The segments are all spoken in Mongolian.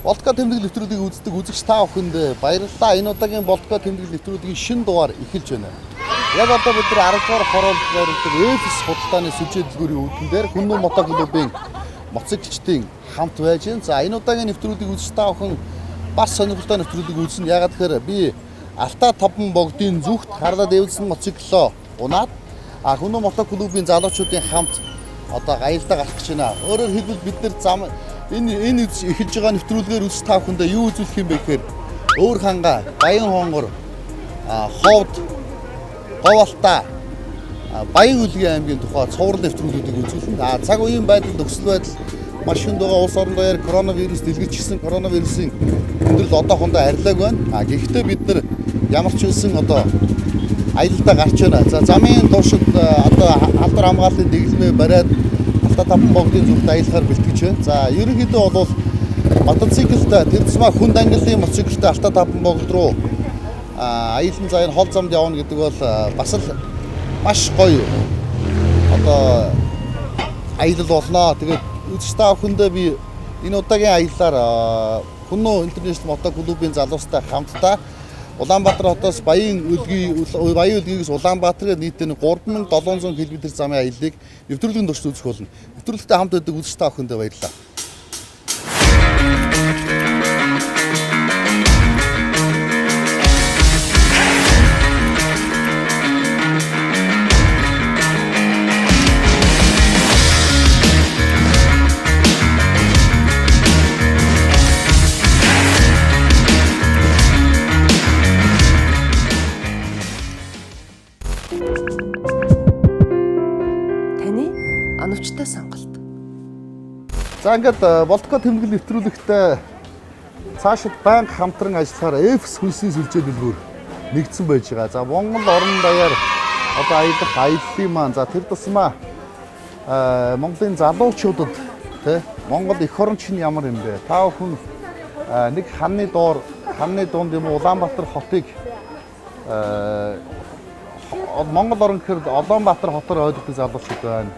Болтко тэмдэг нэвтрүүлгийг үздэг үзэгч та бүхэнд баярлалаа. Энэ удаагийн болтко тэмдэг нэвтрүүлгийн шинэ дугаар эхэлж байна. Яг одоо бид нар 10 дугаар хороолт байрладаг Эфес худалдааны сүлжээ дэлгүүрийн үүдэн дээр Хүннү мотоклубын моцогчдын хамт байж байна. За энэ удаагийн нэвтрүүлгийг үзэж та бүхэн бас сонирхолтой нэвтрүүлгийг үзнэ. Ягаад гэхээр би Алтай Таван богдын зүгт харлаад эвэлсэн моцоглоо унаад Хүннү мотоклубын залуучуудын хамт одоо аялдаа гарах гэж байна. Өөрөөр хэлбэл бид нар зам энэ эхэлж байгаа нэвтрүүлгээр үзэж та бүхэндээ юу үзүүлэх юм бэ гэхээр Өөр ханга, Баян хонгор, Ховд, Говьалтай, Баян Үлгийн аймгийн тухай цуврал нэвтрүүлгүүдийг үзүүлнэ. Цаг үеийн байдал, нөхцөл байдал маш хүнд байгаа. Улс орон даяар коронавирус дэлгэрчсэн, коронавирусын өндөрлөл одоохондоо арилааг байна. Гэхдээ бид нар ямар ч хэлсэн одоо аялалдаа гарч байна. За замын туршид одоо алдар хамгааллын дэглэмээ бариад Алтай Таван богдын зүгт аялахаар бэлтгэж байна. За ерөнхийдөө бол мотоциклтай тэр тусмаа хүнд ангиллын мотоциклтай Алтай Таван богд руу аялан заяа хол замд явна гэдэг бол бас л маш гоё одоо аялал болно. Тэгээд үзэж та бүхэндээ би энэ удаагийн аяллаар Хүннү интернэшнл мотоклубын залуустай хамтдаа Улаанбаатар хотоос Баян Үлгийгээс Улаанбаатар нийтдээ 3700 км замын аяллыг нэвтрүүлгийн туршид үзэх болно. Нэвтрүүлэгтээ хамт байдаг үзэж та бүхэндээ баярлалаа. Оновчтой сонголт. За ингээд болтко тэмдэглэл нэвтрүүлэгтээ цаашид банк хамтран ажиллахаар Эфес хөлсийн сүлжээ дэлгүүр нэгдсэн байж байгаа. За Монгол орон даяар одоо аялах аяллын маань за тэр тусмаа Монголын залуучуудад тий Монгол эх орон чинь ямар юм бэ? Та бүхэн нэг ханны дунд юм Улаанбаатар хотыг Монгол орн гэхээр Улаанбаатар хотоор ойлгодог залуучууд байна.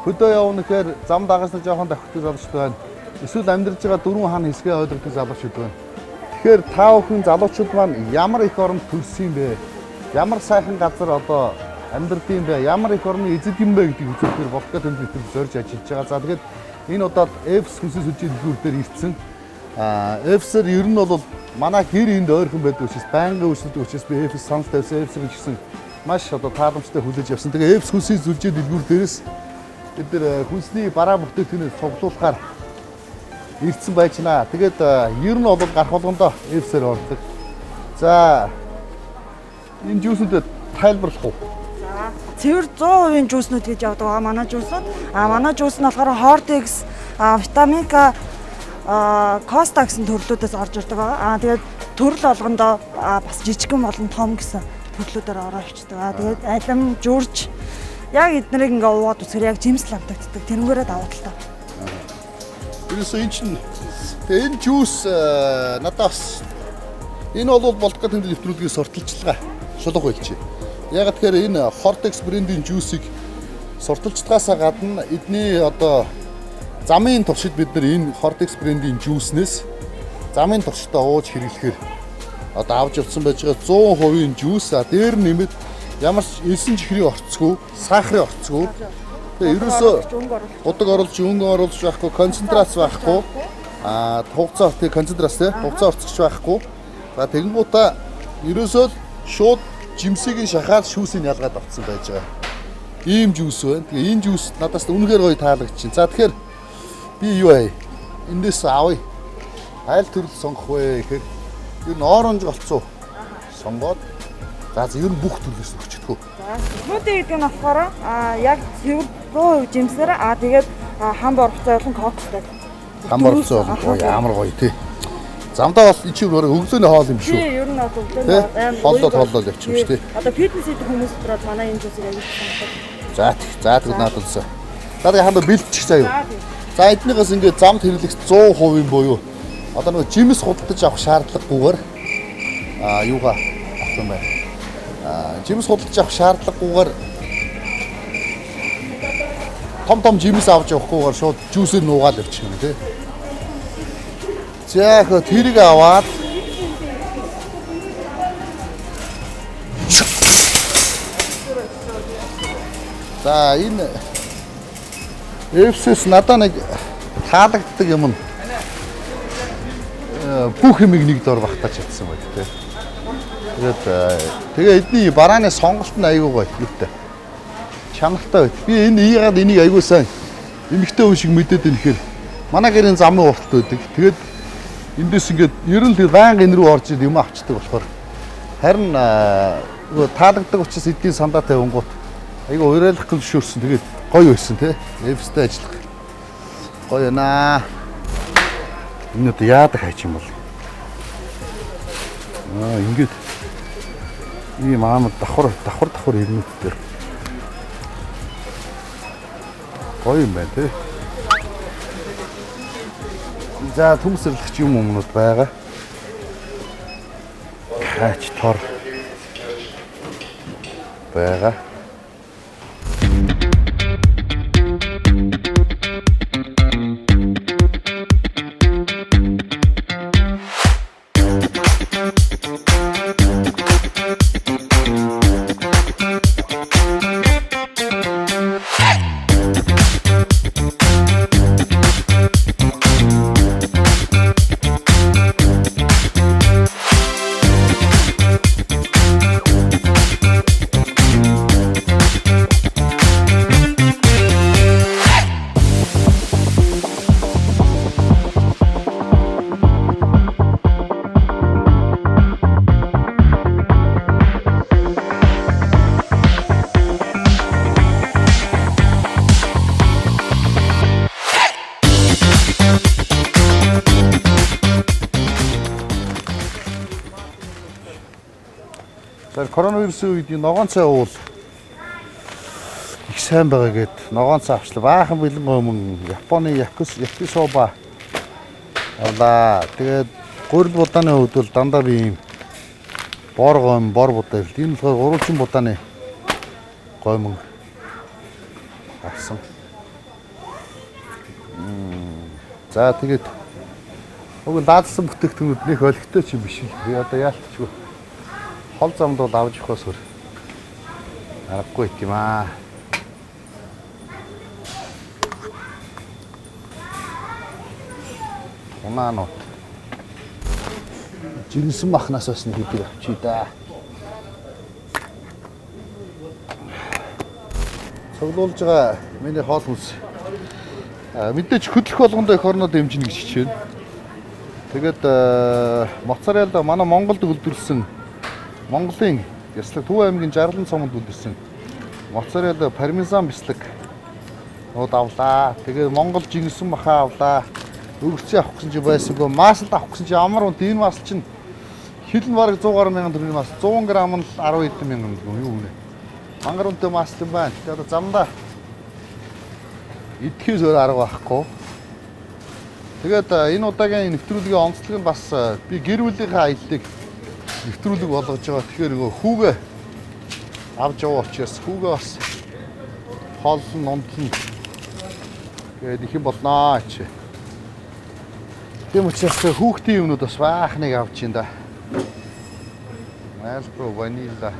Хөдөө явна гэхээр зам дагаас нь жоохон давхдаг залуучууд байна. Эсвэл амьдарч байгаа дөрвөн хаан хэсгээ ойлгодог залуучууд байна. Тэгэхээр та бүхэн залуучууд маань ямар их оронд төрсөн бэ? Ямар сайхан газар одоо амьдардаг бэ? Ямар их орны эзэд юм бэ гэдгийг үзүүлэхээр болтко тэмдэг нэвтрүүлэг зорж ажиллаж байгаа. За тэгээд энэ удаад Эфес хөлсийн сүлжээ дэлгүүр дээр ирсэн. Эфесээр ер нь бол манай гэр энд ойрхон байдаг учраас байнгын үйлчлдэг учраас би Эфес санал тавьсан. Эфесээр гэсэн маш одоо тааламжтай хүлээж авсан. Тэгээ Эфес хөлсийн сүлжээ дэлгүүр дээрээс бид нар хүнсний бараа бүтээгдэхүүнээ цуглуулахаар ирсэн байж байна. Тэгээд ер нь бол гарах болгондоо Эфесээр ордог. За энэ жүүсүүдэд тайлбарлах уу? За цэвэр 100% жүүснүүд гэж явдаг аа манай жүүсүүд. Манай жүүс нь болохоор Хортекс, витамин К, Коста гэсэн төрлүүдээс орж ирдэг байгаа. Тэгээд төрөл болгондоо бас жижигхэн болон том гэсэн төрлүүдээр ороо ичдэг. Тэгээд алим, журж яг эднэрийг ингээ уугаад үсгээр яг жимс ламтагддаг. Тэрнгээрээ давуу талтай. Тэрээс энэ жүүс надаас энэ бол болтко тэмдэг нэвтрүүлгийн сурталчилгаа шулуун хэлчихье. Яг тэгэхээр энэ Хортекс брендийн жүүсийг сурталчилгаасаа гадна эдний одоо замын туршид бид нар энэ Хортекс брендийн жүүснээс замын туршидаа ууж хэрэглэхээр одоо авч явсан байж байгаа 100% жүүс дээр нэмээд ямар ч элсэн чихрийн орцгүй, сахарын орцгүй. Тэгээ ерөөсөө удаг оруулж, өнгө оруулж байхгүй, концентрац байхгүй. Хугацаа орчих концентрац те, хугацаа орцогч байхгүй. За тэгэнгүүтээ ерөөсөө шууд жимсийг шахаад шүүсийг ялгаад авцсан байж байгаа. Ийм жүүс байна. Тэгээ энэ жүүс надаас үнэхээр гоё таалагдчихэв. За тэгэхээр би юу вэ? Эндээс авъя. Айл төрөл сонгох вэ гэхээр ер нь оранж голцоо сонгоод за ер нь бүх төрлөөс өгчдөг. За смути гэдэг нь болохоор яг цэвэр 100% жимсээр тэгээд хам борцоо болон кокстай. Хам борцоо ямар гоё тий. Замдаа бол энэ чинь өглөөний хоол юм шүү. Тий, ер нь бол өглөөний хооллол явчих юм шүү тий. Одоо фитнес хийдэг хүмүүс дотор манай энэ зүйлсийг аяг сонирхдаг. За тэгээд надад үсэ. Тэгээд хандаа бэлтчих заяа. За эднийгээс ингээд замд хэрэглэх 100% буюу одоо нэг жимс худалдаж авах шаардлагагүйгээр юугаа авах юм байна. Жимс худалдаж авах шаардлагагүйгээр том жимс авч явахгүйгээр шууд жүүсээр нуугаад явчих юм тий. За хөө тэрийг аваад за энэ Эвсэс надад нэг таалагддаг юм нь бүх юмыг нэг дор багтааж чадсан байт те. Тэгээ эдний барааны сонголт нь аягүй гоё юутай. Чанартай байт. Би энэ ийгаад энийг аягүй сайн эмэгтэй хүн шиг мэдээд байна гэхээр манай гэрийн замын урт байдаг. Тэгээд эндээс ингээд ер нь байнга энэ рүү орж юм авчдаг болохоор харин таалагддаг учраас эдийн сандаа тавингууд аягүй уриалах гүшүүрсэн. Тэгээд гоё байсан те. Эвстэй ажиллах. Гоё наа. Энэ одоо яадаг хайч юм бол. Ингээд ийм аамад давхар ирнүүд дээр. Гоё юм байна те. За төмсөрлөгч юм өмнөд байгаа. Хайч тор байгаа. Коронавирусын үед ногоон цай уул их сайн байгаа гэд ногоон цай авчлаа. Баахан бэлэн өмнө Японы Якисоба авлаа. Тэгээд гурил будааны хувьд бол дандаа би юм бор будаа ил. Энэ болохоор гурвалжин будааны гомон авсан. За тэгээд уг даадсан бүтээгдэхүүнүүд нөх олигтой ч юм биш. Би одоо яалтчгүй хол замд бол авч явахаас өөр аргагүй юм аа. Унаанууд жирэмсэн махнаас бас нэг хэдийг авчий да. Цуглуулж байгаа миний хоол хүнс. Мэдээж хөдлөх болгондоо их орноо дэмжинэ гэж хичээнэ. Тэгээд моцарелла манай Монголд үйлдвэрлэсэн Монголын яслаг Төв аймгийн Жарлан цомонд үйлдвэрлэсэн моцарелла пармезан бислэг нууд авлаа. Тэгээд Монгол жингэсэн махаа авлаа. Өвөрцөө авах гэсэн чи байсангүй. Маасл авах гэсэн чи амар үнэтэй. Энэ маасл чинь хил нь бараг 100 гаруй мянган төгрөгийн маасл. 100 г нь 12 хэдэн мянган юу үнэ. Мангар үнэтэй маасл юм байна. Тэгээд одоо замдаа идэхээс өөр арга байхгүй. Тэгээд энэ удаагийн нэвтрүүлгийн онцлог нь бас би гэр бүлийнхээ аяллыг нэвтрүүлэг болгож байгаа. Тэгэхээр нөгөө хүүгээ авч яваа учраас хүүгээ бас хоолн унтна гээд их юм болноо ч. Тийм учраас хүүхдийн юмнууд бас баахныг авч ин да. Мальбро ванила.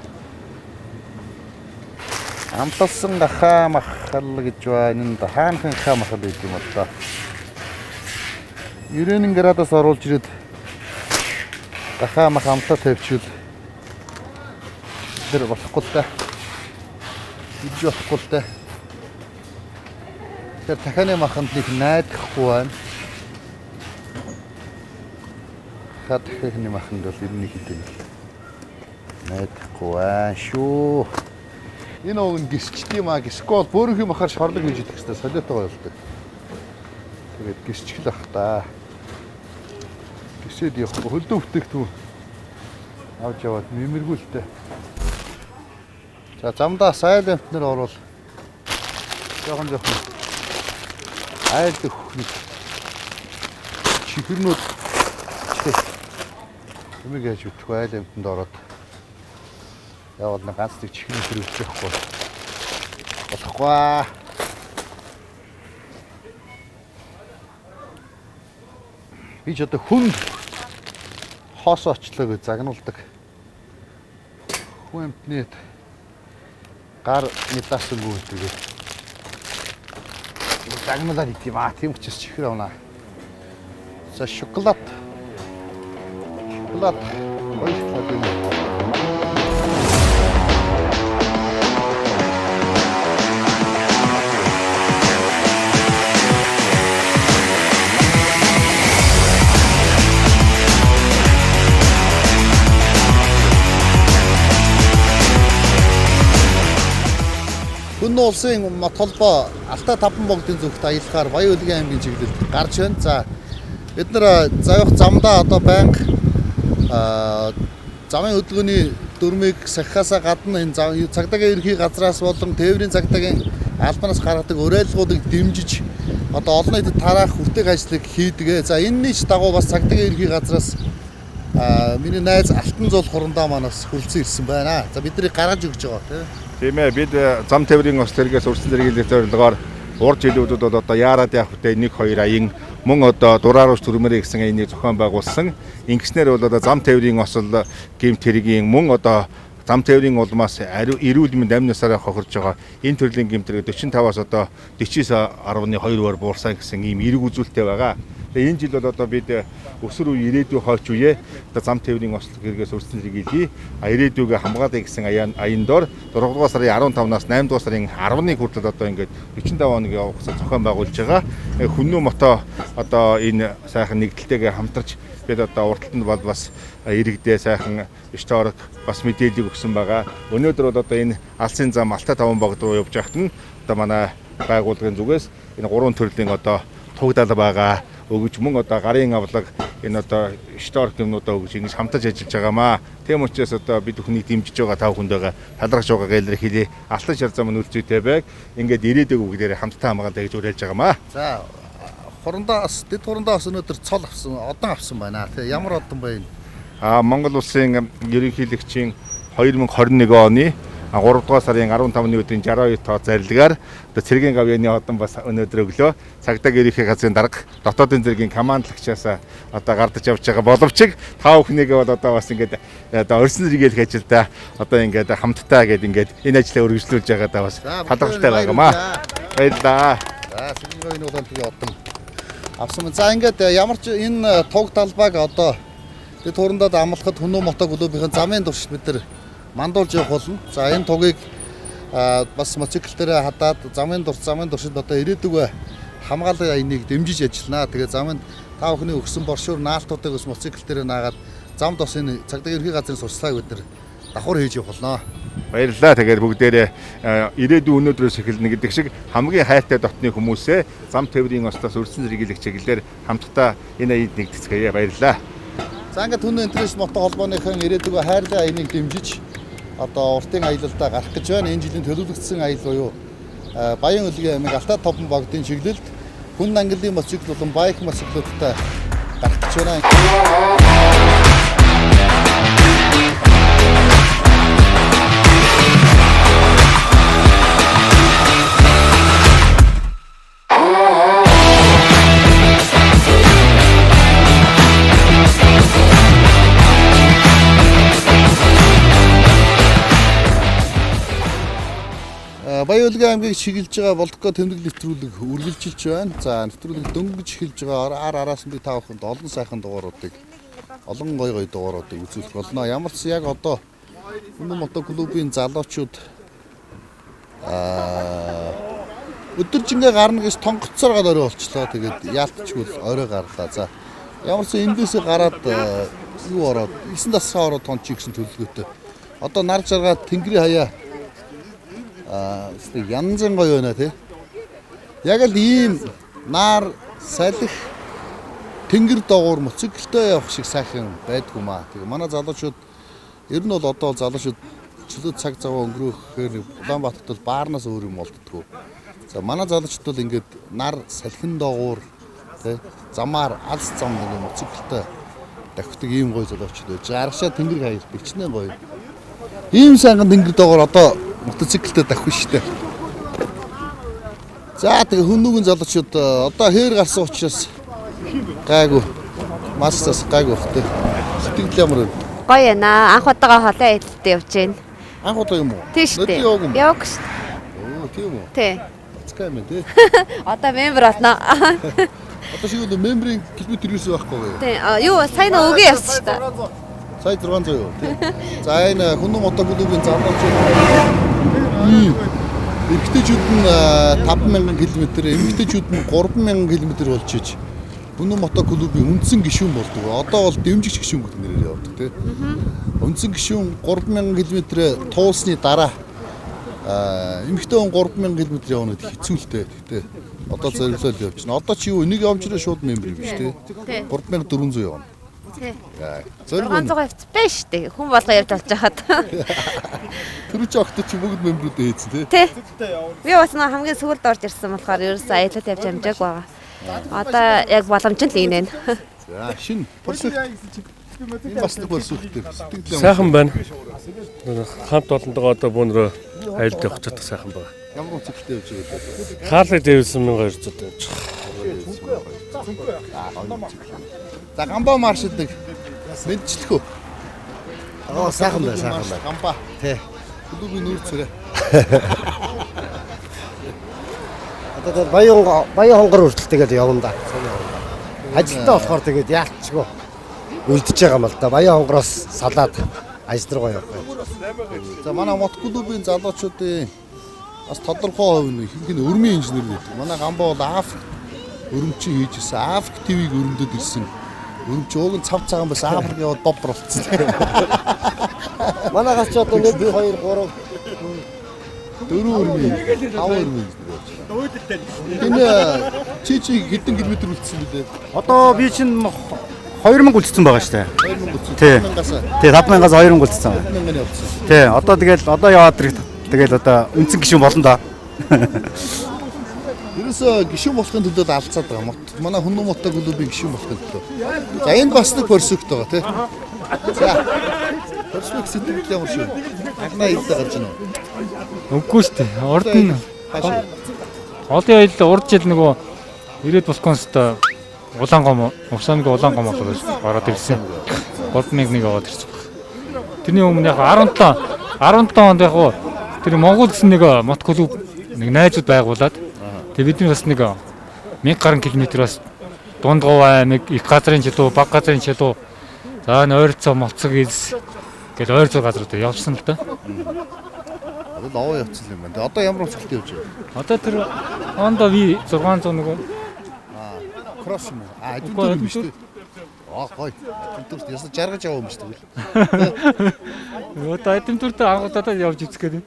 Амталсан гахаа махал гэж байна. Энэ хаанхан хаа махал гэдэг юм одоо. 90 градус оруулж ирээд гахаа мах амтаа тавьчихвал тэр болохгүй л да. Идэж болохгүй л да. Тэр дахианы маханд нэг найдахгүй байна. Дахианы маханд бол 91 хэдэн найдахгүй байна шүү. Энэ уг нь гисчт юм аа. Гисгол бөөрийнхөө махаар шорлог хийж идэх хэрэгтэй. Солиотой байлдаг. Тэгээд гисчихл ах та. Гисэд явахгүй хөлдөө бүтээгдэхүүн авч яваад мэмэргүүлтэй. За замдаа сайл амтнэр орвол жоохон айлд өгөх чихэрнүүд юмэг яаж үтгэх айл амтнд ороод яваад нэг ганц нэг чихрийн хэрэгжих болохгүй. Би ч одоо хүн хоос очлоо гэж загнуулдаг. Хүн амтны гар мэдээсэнгүй тэгээд загнуулаад идэв аа. Тийм учраас чихэр авна. За шоколад. Шоколад. Хүн улсын мот холбоо Алтай Таван богдын зүгт аялахаар Баян-Улгийн аймгийн чиглэлд гарч байна. За бид нар завьх замдаа одоо байнга замын хөдөлгөөний дүрмийг сахихаасаа гадна энэ цагдаагийн ерхий газраас болон тээврийн цагдаагийн албанаас гаргадаг уриалгуудыг дэмжиж одоо олон нийтэд тараах хүртээх ажлыг хийдэг. За энэний ч дагуу бас цагдаагийн ерхий газраас миний найз Алтан зуул хурандаа манаас хүрэлцэн ирсэн байна. За биднийг гаргаж өгч байгаа тийм ээ, бид зам тээврийн ос тэргээс урьдчилан зэрэглэлийн зорилгоор урд жилүүдэд бол одоо яарад явах үедээ 1-2 аян мөн одоо дурааруулж төрмөрэй гэсэн энийг зохион байгуулсан. Ингэснээр бол одоо зам тээврийн осол гэмт хэргийн мөн одоо зам тээврийн улмаас эрүүл мэнд амь насаараа хохирж байгаа энэ төрлийн гэмт хэрэг 45-аас одоо 49.2-оор буурсан гэсэн ийм эрг үзүүлэлттэй байгаа. Тэгээ энэ жил бол одоо бид өсөр үе ирээдүй хойч үе одоо зам тээврийн ослог хэрэгээс урьдчилан зэрэглэе. Ирээдүйгээ хамгаалъя гэсэн аян доор 4 дугаар сарын 15-наас 8 дугаар сарын 11-ний хүртэл одоо ингээд 45 хоног явах гэсэн зохион байгуулж байгаа. Хүннүү мото одоо энэ сайхан нэгдэлтэйгээ хамтарч бид одоо урталтанд бол бас иргэдээ сайхан стойрог бас мэдээлэл өгсөн байгаа. Өнөөдөр бол одоо энэ алсын зам Алтай Таван богд руу явж байхад нь одоо манай байгууллагын зүгээс энэ 3 төрлийн одоо тугдал байгаа. Өгж мөн одоо гарын авлага энэ одоо стойрог юмнуудаа өгж ингэж хамтарч ажиллаж байгаамаа. Тийм учраас одоо бид бүхнийг дэмжиж байгаа тав хүнтэйгээ талархаж байгаа гэлэр хэлээ. Алтан шар зам нь үлцээтэй байг. Ингээд ирээдүйг бүгдээрээ хамтдаа хамгаалаа гэж уриалж байгаамаа. За хурандаас дэд хурандаас өнөөдөр цол авсан, одон авсан байна. Тэ ямар одон бэ энэ? Монгол улсын ерөнхийлөгчийн 2021 оны 3 дугаар сарын 15-ны өдрийн 62 тоо зарилгаар одоо цэргийн гавьяаны одон бас өнөөдөр өглөө цагдаагийн ерөнхий газрын дарга дотоодын зэргийн командлагчаас одоо гардаж явж байгаа боловч тав хүнийгээ бол одоо бас ингээд одоо орьсон зэрэглэх ажилдаа одоо ингээд хамтдаа гээд ингээд энэ ажлаа үргэлжлүүлж байгаадаа бас талархалтай байгаамаа. Баярлалаа. За цэргийн гавьяаны удирдлагын одон авсан. За ингээд ямар ч энэ туг талбайг одоо дэд хурандад амлахад Хүннүү мото клубын замын туршид бид нар мандуулж явах болно. За энэ тугийг бас мотоциклтэрээ хадаад замын туршид одоо ирээдүгөө хамгаалал аяныг дэмжиж ажиллана. Тэгээ замын та бүхний өгсөн боршуур наалтуудыг бас мотоциклтэрээ наагаад замд бас энэ цагдаагийн ерхий газрын сурчлагыг бид нар давхар хийж явах болно. Баярлалаа. Тэгээд бүгдээрээ ирээдүйн өнөөдрөөс эхэлнэ гэдэг шиг хамгийн хайртай дотны хүмүүсээ зам тээврийн ослоос урьдчилан зэрэглэх чиглэлээр хамтдаа энэ аянд нэгдэцгээе. Баярлалаа. За ингээд Хүннүү интернэшнл мото холбооныхон ирээдүгөө хайрлаа аяныг дэмжиж одоо уртын аялалдаа гарах гэж байна. Энэ жилийн төлөвлөгдсөн аял буюу Баян-Улгийн аймаг Алтай Таван богдын чиглэлд хүн ангиллын мотоцикл болон байк мотоциклуудтай гарах гэж байна. Баян-Улгийн аймгийг чиглэж байгаа болдгоо тэмдэг нэвтрүүлэг үргэлжилж байна. За нэвтрүүлэг дөнгөж эхэлж байгаа араас нь би та бүхэнд олон сайхан дугааруудыг олон гой дугааруудыг үзүүлэх болно. Ямар ч яг одоо Хүннүү мото клубын залуучууд өдөржингөө гарна гэж тонгоцоор гал орой болчлоо. Тэгээд яалтчгүй орой гарлаа. За ямар ч эндээсээ гараад юу ороод 9 дасгаа ороод тонч гэсэн төлөвлөгөөтэй. Одоо нар жаргаад тэнгэрийн хаяа янзын гоё байна тий. Яг л ийм нар салхи тэнгэр доогуур мотоциклтэй явах шиг сайхан байдгүй маа. Тэгээ манай залуучууд ер нь бол одоо залуучууд чөлөө цаг зав өнгөрөөхээр Улаанбаатарт бол баарнаас өөр юм болддгоо. За манай залуучууд бол ингээд нар салхин доогуур тий замаар алс зам нэг мотоциклтэй давхдаг ийм гоё залуучууд байж. Аргашаа тэнгэр хаяр бичнэ гоё. Ийм сайхан тэнгэр доогуур одоо мотоциклтэй давхна штэ. За тэгээ Хүннүүгийн залуучууд одоо хээр гарсан учраас гайгүй маш засах гайгүй бах тий. Сэтгэл ямар вэ? Гоё яана. Анх удаага холоо эдэлтэй явж байна. Анх удаа юм уу? Тийм шүү дээ. Яваг юм. Яваг шүү. Оо тийм үү. Тий. Цэцгай юм тий. Одоо мембер болно. Одоо шиг л мембрийн километр юусэн байхгүй юу? Тий. Юу сайн өгөө явсан шүү дээ. Сая 600 юу тий. За энэ Хүннү мотог клубын замнаач эрэгтэйчүүд нь 5000 км, эмэгтэйчүүд нь 3000 км болж иж Хүннү мотог клубын үндсэн гишүүн болдог. Одоо бол дэмжигч гишүүн гэх нэрээр явдаг тий. Үндсэн гишүүн 3000 км туулсны дараа эмэгтэй хүн 3000 км явна гэдэг хэцүүлтэй. Гэтэ одоо зориглол явж байна. Одоо чи юу энийг явж ирээ шууд мембер биш тий. 3400 явна. Тий. Зориглол 600 авц байж штэ. Хүн болго ярьж болж хахад. тэр ч огт чи бүгд мембрүүдээ хийсэн тий. Тий. Би бас нэг хамгийн сүүлд орж ирсэн болохоор ерөөсөө аялал явж амжааг байгаа. Одоо яг боломж нь л ийм нэ. За шин процесс энэ бас нэг процесстэй. Сайхан байна. Хамт олонтойгоо одоо бүүнрөө аялалд явах чадах сайхан байна. Ямар үзэгтэй явж байгаа вэ? Хаалга Дэвидсон 1200 тавьж. За гамбаа маршилдаг мэдчлэхөө. Аа сайхан байна, сайхан байна. Гамбаа. Тий. Клубын нүүр царай. Одоо баян хонгор хүртэл тэгээд явна да. Ажилтаа болохоор тэгээд яалтчгүй үлдчихэж байгаа юм л да. Баян хонгороос салаад ажил руугаа явах юм. За манай мот клубын залуучуудын бас тодорхой хувь нь ихэнх нь өрмийн инженер гэдэг. Манай гамбаа бол Африк өрөмчийн хийж ирсэн. Африк ТV-г өрөмдөд ирсэн. Өрөмч ууг нь цав цагаан бас Африк яваад боб болцсон. Манайгаас ч одоо 1 2 3 4 өрмийн 5 өрмийн инженер болж байна. Энэ чи хэдэн километр үлдсэн бэлээ? Одоо би чинь 2000 үлдсэн байгаа штэ. 2000 Тий. Тий 5000-аас 2000 үлдсэн. 2000 явсан. Тий. Одоо тэгэл одоо яваад ирэх. Тэгэл одоо үндсэн гишүүн болно да. Ерөөсө гишүүн болохын төлөө алдцаад байгаа мот. Манай Хүннү мотог клубын гишүүн болохын төлөө. За энд бас нэг персект байгаа тий. За. Персект сэтгэл ямар шүү? Агнаа хэлдэг гарч байна уу? Үгүй шүү дээ. Урд нь Хаашаа? олон аялал урд жил нөгөө 90-ад Балконст улаангом увсааныг улаангом болоод ороод ирсэн. 3001 яваад ирсэн. Тэрний өмнө яг 17 онд яг тэр Монгол гэсэн нэг мот клуб нэг найзууд байгуулад тэгээ бидний бас нэг 1000 гаруй километроос дундгов аймаг их газрын чилүү, баг газрын чилүү за ойрцоо моцог илс гэл ойрцоо газруудаа явсан л да. Одоо лоо явцсан юм байна. Одоо ямар уцалтай явж байгаа? Одоо тэр Honda V600 нөгөө Кросс юм уу? Адимтур юм шүү дээ. Гой. Адимтурт ясаа жаргаж яваа юм шүү дээ. одоо Адимтуртаа анхудаа явж үзэх гэдэг.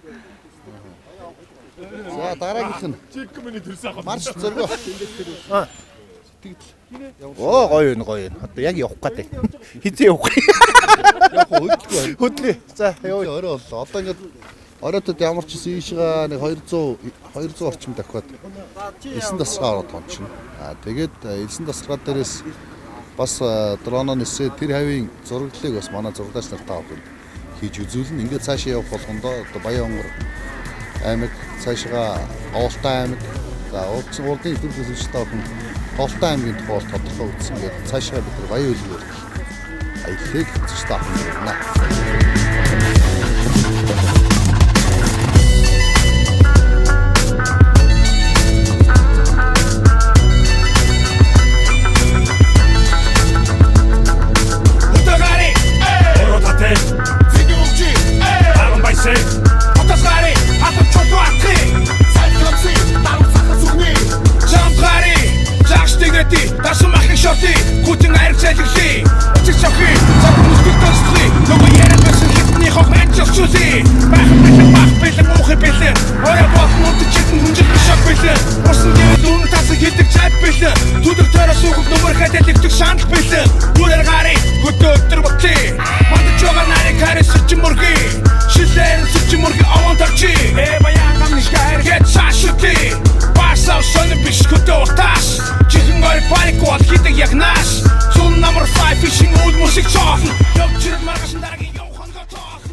За дараагийнх нь. Марш зөргөө. Оо гоё юм. Одоо яг явах гэдэг. Хизээ явах. Яг хөдлөхгүй. Хөдлөө. За Орой боллоо. Одоо ингээд оройтод ямар ч гэсэн ийшгаа нэг 200 орчим дахиад элсэн тасархаа ороод тончно. Тэгээд элсэн тасархаа дээрээс бас дроно нисээ тэр хавийн зураглалыг бас манай зурагч нартай авах хийж үзүүлнэ. Ингээд цаашаа явах болгондоо одоо Баян хонгор аймаг цаашгаа Оволтой аймаг за урдын төлөвлөс өчтэй авах Оволтой аймгийн тухай тодорхой үзсэн. Ингээд цаашгаа бид нар Баян хөлөөр аяллыг зөвшөөрөх авах юм байна.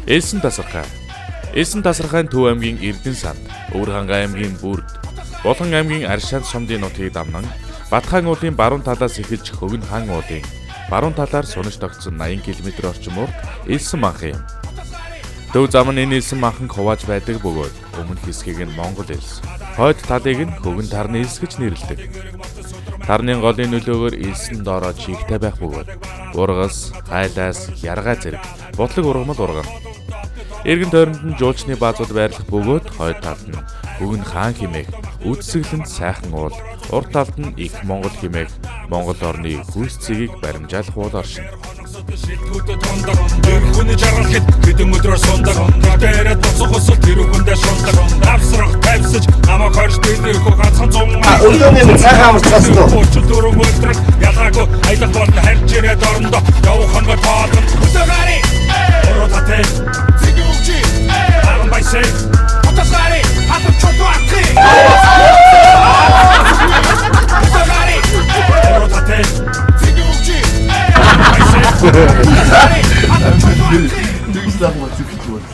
Элсэн тасархай. Элсэн тасархайн Төв аймгийн Эрдэнэ санд, Өвөрханга аймгийн Бүрд, Булган аймгийн Аршаан сумдын нутгийг дамнан Батхан уулын баруун талаас эхэлж Хөвгөн хаан уулын баруун талаар сунаж тогтсон 80 км орчим урт элсэн манхан юм. Төв зам нь энэ элсэн манханг хувааж байдаг бөгөөд өмнөх хэсгийг нь Монгол элс, хойд талыг нь Хөвгөн тарны элс гэж нэрлэдэг. Тарны голын нөлөөгөөр элсэн доороо чигтэй байх бөгөөд ургас, хайлаас, яргаа зэрэг бутлаг ургамал ургана. Эргэн тойронд нь жуулчны баазууд байрлах бөгөөд хойд талд нь Хөвгөн хаан хэмээх үдсэглэнд сайхан уул, урт талд нь их Монгол хэмээх Монгол орны хүйс цэгийг баримжаалах уул оршино. Хүний жаргалхэд хэдэн өдрөөр сундаг тэрээр дуцах усал тэр хүндээ шундаг авсрах тавьсаж намайг хорж дээрхөө ганцхан зун өдөөний цайхан амарцгаас нь дөрөв өдрөг ялгаагүй аялах болон харж ирээд орондоо явах хонго тоолон хөдөөгари оротатэ зэгүүчи арган байсэ отосгари хатар чотоо атхи хөдөөгари оротатэ зэгүүчи Тэгж лах мөн зүгч байна.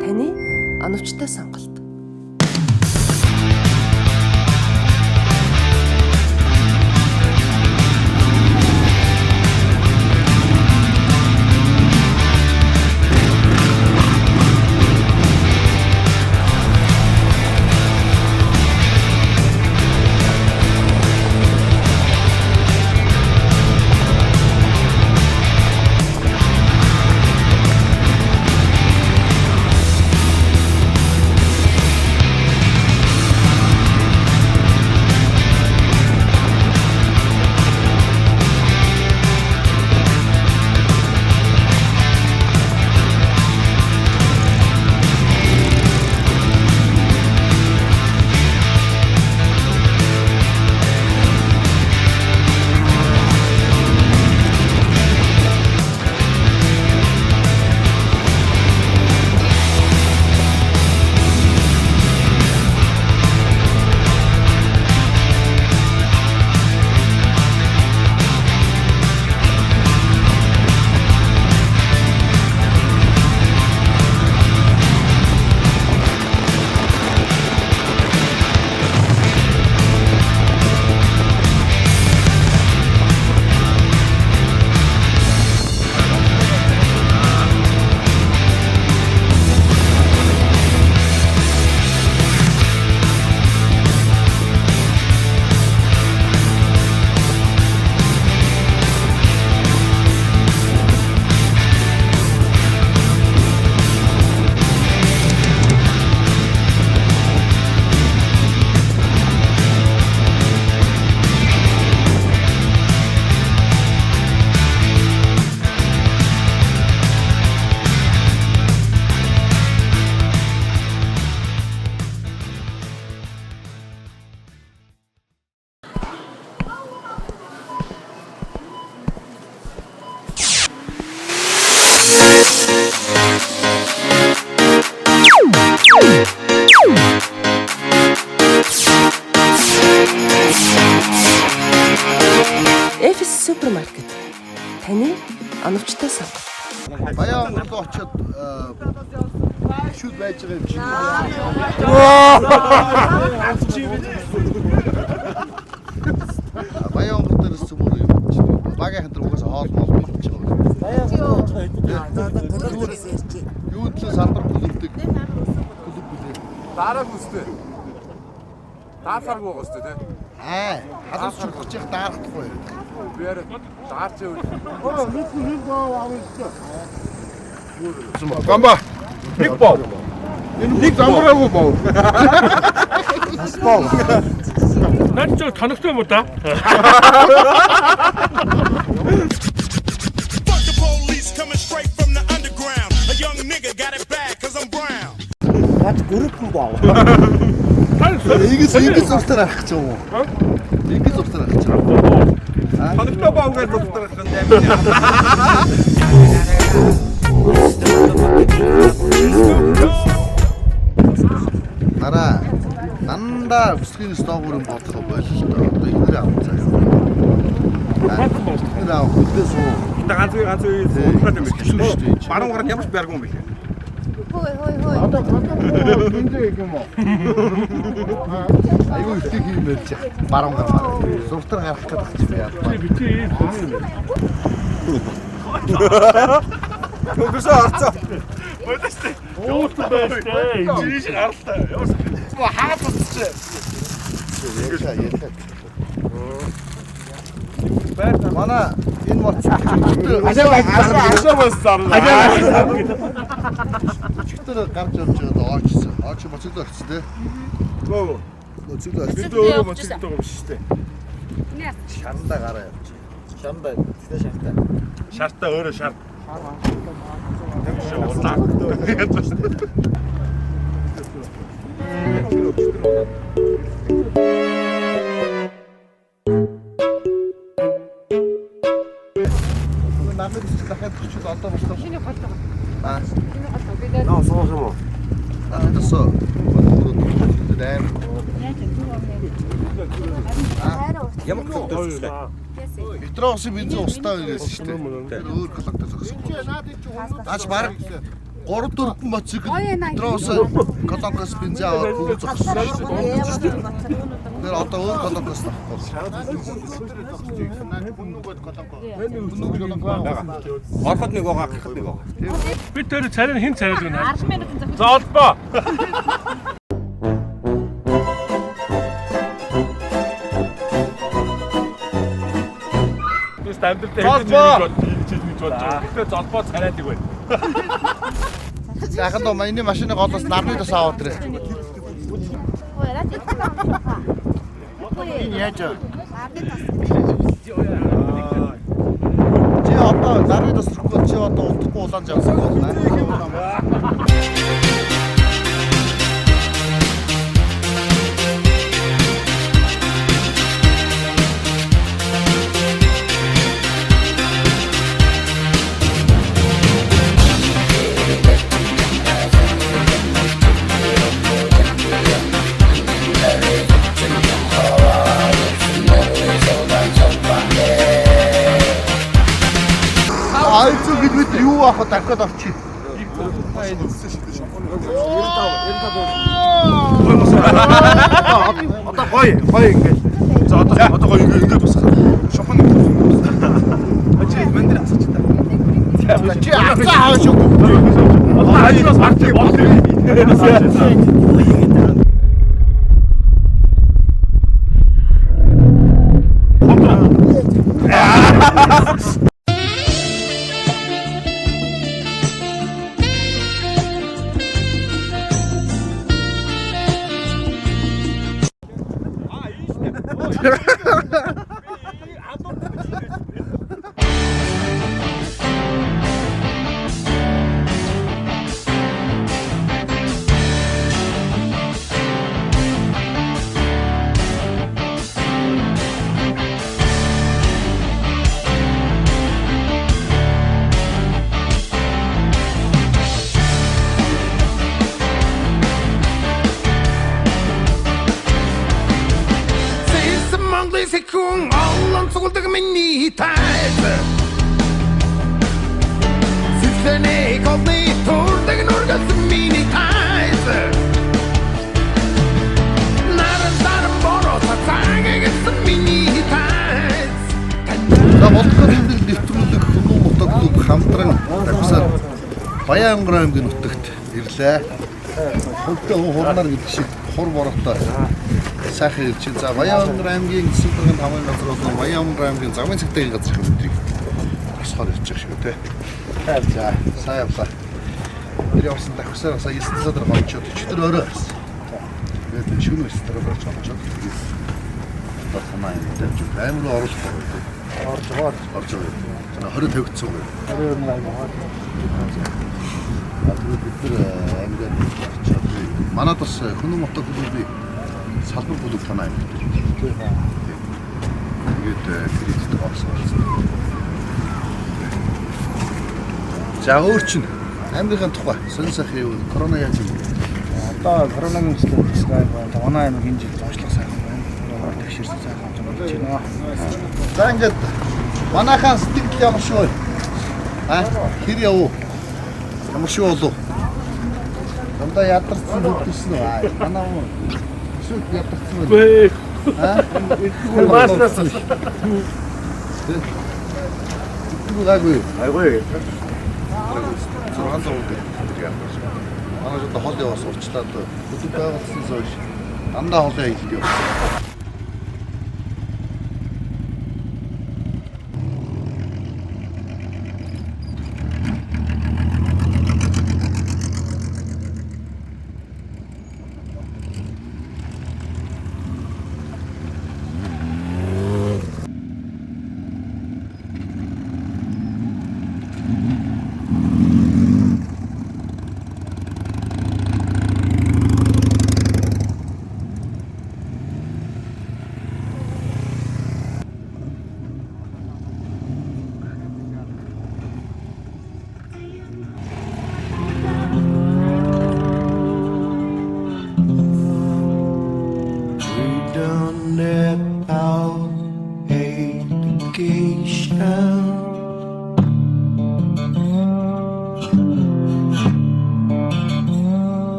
Таны оновчтой сонголт. Эфис супермаркет. Таны оновчтой сонголт. Баян руу очиод шүд байж байгаа юм шиг. Баян дээр сүмөр юм. Багийн хантар угаас хоол болчих. Баян юу төлөө салбар бүлэгдэг. Бүлэг бүлэг. Дараагүй өстэй. Даасаргүй байгаа өстэй тий. Хадас чухалч их даарахгүй. Би яриад даарч ивэл. Гамба. Нэг боо. Нэг замраагүй боо. Бас боо. Наад ч тоногтой юм уу да? Наад гүрхэн боо. Ингэж зуртаар авах гэж юм уу? Ингэж зуртаар авах гэж. Тоногтой боо гэж зуртаар авах юм даа. Нараа нандаа бүсгийн стоогоор юм бодлого боллоо. Одоо ихнэр авах заяа. Ихнэр авах хүлээс уу. ганц үе суулгаад юм биш шүү дээ. Баруун гараа ямар ч байргүй юм биш. Хөөе. Одоо гинзээ юм уу? Айгуу их юм байж. Баруун гараа. Зуртар гарах гэдэг ч яа. Төгсөө орцоо. Бодостой. Ууц байстай. Жиш гаралтай. Яа хаад утчих. Манай энэ моц Ажаа болсон. чигтэр гарч явж байгаа оочсон. Ооч моцгол орчихсон тий. Гөө. Моцгол орчихсон. Бид өөрөө моцгол байгаа биш шүү дээ. Шарандаа гараа явж. Шарандаа тэ шартаа. Шартаа өөрөө шар. Намайг дахиад хүчил одоо болох. Шинэ гол байгаа. Шинэ гол байгаа. Би Наа соос юм уу? Тэсээ. Ямар коллектор вэ? Петроос бензин устаа байсан шүү дээ. Тэр өөр коллектор зогссон. Аач баг 3-4 моцик Петроос коллектороос бензин аваад бүгд зогссон шүү дээ. Тэр одоо өөр коллектороос авахгүй. Ороход нэг байгаа, гарахд нэг байгаа. Би тэр царай хин царай л гэнэ. 10 минутын зав. За олбоо. Амдалтай хийж нэг болж байгаа. Гэтэ золбоо царайдаг байна. Яхад нөө миний машины голоос нарны тус аваад ирээ. Энэ яаж вэ? Чи одоо нарны тус рүү чи одоо утахгүй улаан жавсан байна. Айцуу бид юу авах дахиад авчи. Одоо гоё ингээд. За одоо гоё ингээд босгох. Шохон. Ачи мэндрэ асууч та. Чи аваа шүү. Одоо ажраас гарч болно. Kung allan sålde mig tajt. Syften är kallt ni torrdagen orgas mini tajt. När den där bara så tagen som mini tajt. За болтгоо тэмдэг нэвтрүүлэг хүмүүс мотоглуб хамтран тавьсаар Баян өнгөрөө аймгийн нутагт ирлээ. Хөлтөө хурнаар гэдэг шиг хур бороотой сайхан ирж байна. За Баянгар аймгийн засаг даргын хамгаалалт газар болон Баянгар аймгийн замын цэгтийн газар хөтөлбөрийг босгоор ирж байгаа шүү дээ. За сайн явлаа. Тэр явсан тахсаар сая 9 садар гомчод өчтөр өрөө байсан. Тэгээд шөнө 9 садар болж гомчод. Одоо хамаа юм дэж аймаг руу оруулах гэдэг. Орж байгаа. 20 тавигдсан уу? 20 аймаг. бид нар ангиад очиод манад бас Хүннү мотог клубын салбар бүлэг танаа юм. Тэгээд кредит авсан. За өөр чинь Америкийн тухай сонь сайхан юу корона яаж юм? Одоо коронавирус гэдэг байна. Оноо аймаг энэ жил зоочлох сайхан байна. Тэгшэрсэн сайхан болж байна. За ингээд манайхаа сэтгэл ямар шүү вэ? Хэр яв? Ямар шүү болов? Дандаа ядарсан зүгтсэн үү? Манаа шүт ядарсан үү? Маснаас. Гүгаагүй. Айгүй. Цорган зовд гэдэг юм. Манай жоо хол яваас урчлаад хөдөг байгуулсан зоош. Дандаа холын аялд явсан.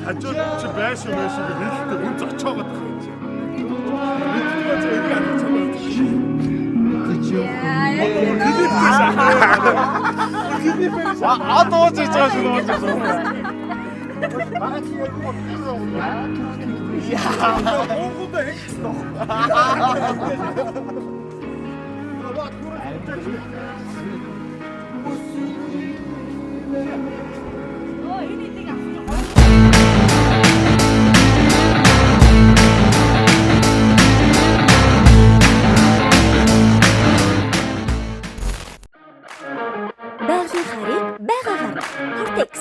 Хажууд чи байшин байшин гэж хэлдэг хүн зочоогод байна. Мэдгүй зөв яг Байгалийн харийг байгаагаар Cortex